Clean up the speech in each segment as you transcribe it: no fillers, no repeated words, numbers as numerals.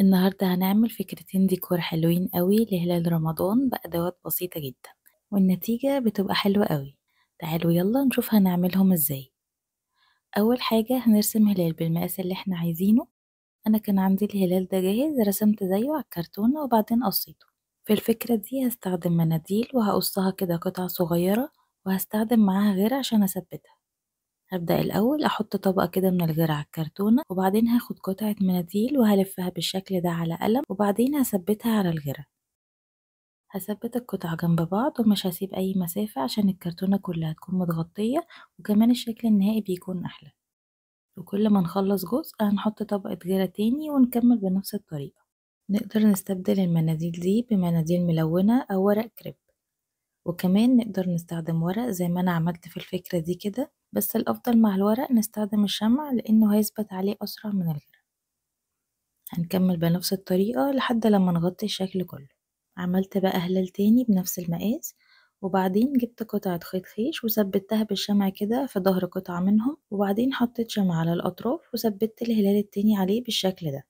النهاردة هنعمل فكرتين ديكور حلوين قوي لهلال رمضان بأدوات بسيطة جدا، والنتيجة بتبقى حلوة قوي. تعالوا يلا نشوف هنعملهم ازاي. أول حاجة هنرسم هلال بالمقاس اللي احنا عايزينه. أنا كان عندي الهلال ده جاهز، رسمت زيه على الكرتونة وبعدين قصيته. في الفكرة دي هستخدم مناديل وهقصها كده قطع صغيرة، وهستخدم معاها غير عشان أثبتها. هبدأ الأول أحط طبقة كده من الغير على الكرتونة، وبعدين هاخد قطعة مناديل وهلفها بالشكل ده على قلم، وبعدين هثبتها على الغيرة. هثبت القطع جنب بعض ومش هسيب أي مسافة عشان الكرتونة كلها تكون متغطية، وكمان الشكل النهائي بيكون أحلى. وكل ما نخلص جزء هنحط طبقة غيرة تاني ونكمل بنفس الطريقة. نقدر نستبدل المناديل دي بمناديل ملونة أو ورق كريب، وكمان نقدر نستخدم ورق زي ما أنا عملت في الفكرة دي كده، بس الأفضل مع الورق نستخدم الشمع لأنه هيثبت عليه أسرع من الغيره. هنكمل بنفس الطريقة لحد لما نغطي الشكل كله. عملت بقى هلال تاني بنفس المقاس، وبعدين جبت قطعة خيط خيش وثبتها بالشمع كده في ظهر قطعة منهم، وبعدين حطيت شمع على الأطراف وثبت الهلال التاني عليه بالشكل ده.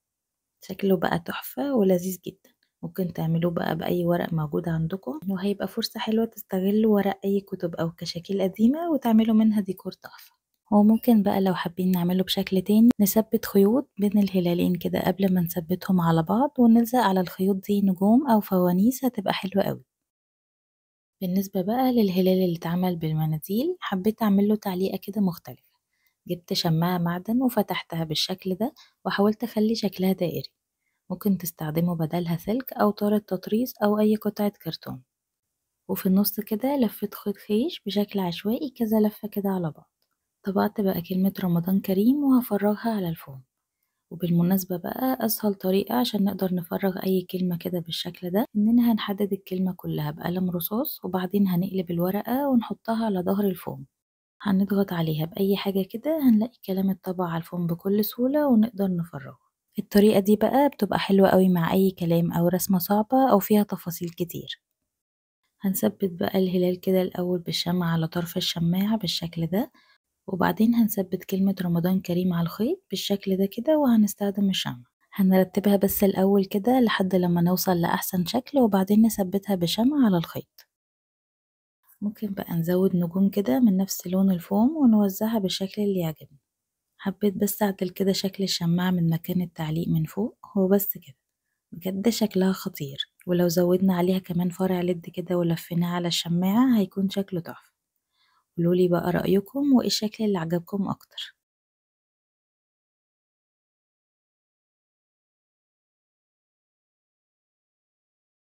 شكله بقى تحفة ولذيذ جدا. ممكن تعملوه بقى بأي ورق موجود عندكم، وهيبقى فرصة حلوة تستغلوا ورق أي كتب أو كشاكيل قديمة وتعملوا منها ديكور تحفة. وممكن بقى لو حابين نعمله بشكل تاني نثبت خيوط بين الهلالين كده قبل ما نثبتهم على بعض، ونلزق على الخيوط دي نجوم أو فوانيس، هتبقى حلوة قوي. بالنسبة بقى للهلال اللي اتعمل بالمناديل، حبيت أعمله تعليقة كده مختلفة. جبت شماعة معدن وفتحتها بالشكل ده، وحاولت أخلي شكلها دائري. ممكن تستخدموا بدلها سلك أو طارة تطريز أو أي قطعة كرتون. وفي النص كده لفيت خيط خيش بشكل عشوائي كذا لفة كده على بعض. طبعت بقى كلمة رمضان كريم وهفرغها على الفوم. وبالمناسبة بقى أسهل طريقة عشان نقدر نفرغ أي كلمة كده بالشكل ده إننا هنحدد الكلمة كلها بقلم رصاص، وبعدين هنقلب الورقة ونحطها على ظهر الفوم. هنضغط عليها بأي حاجة كده هنلاقي كلام الطبع على الفوم بكل سهولة ونقدر نفرغه. الطريقة دي بقى بتبقى حلوة قوي مع أي كلام أو رسمة صعبة أو فيها تفاصيل كتير. هنثبت بقى الهلال كده الأول بالشمع على طرف الشماعة بالشكل ده، وبعدين هنثبت كلمة رمضان كريم على الخيط بالشكل ده كده، وهنستخدم الشمع. هنرتبها بس الأول كده لحد لما نوصل لأحسن شكل، وبعدين نثبتها بشمع على الخيط. ممكن بقى نزود نجوم كده من نفس لون الفوم ونوزعها بالشكل اللي يعجبنا. حبيت بس أعدل كده شكل الشماعة من مكان التعليق من فوق، هو بس كده. بجد شكلها خطير، ولو زودنا عليها كمان فرع ليد كده ولفيناه على الشماعة هيكون شكله تحفة. قولولي بقى رأيكم وإيه الشكل اللي عجبكم أكتر.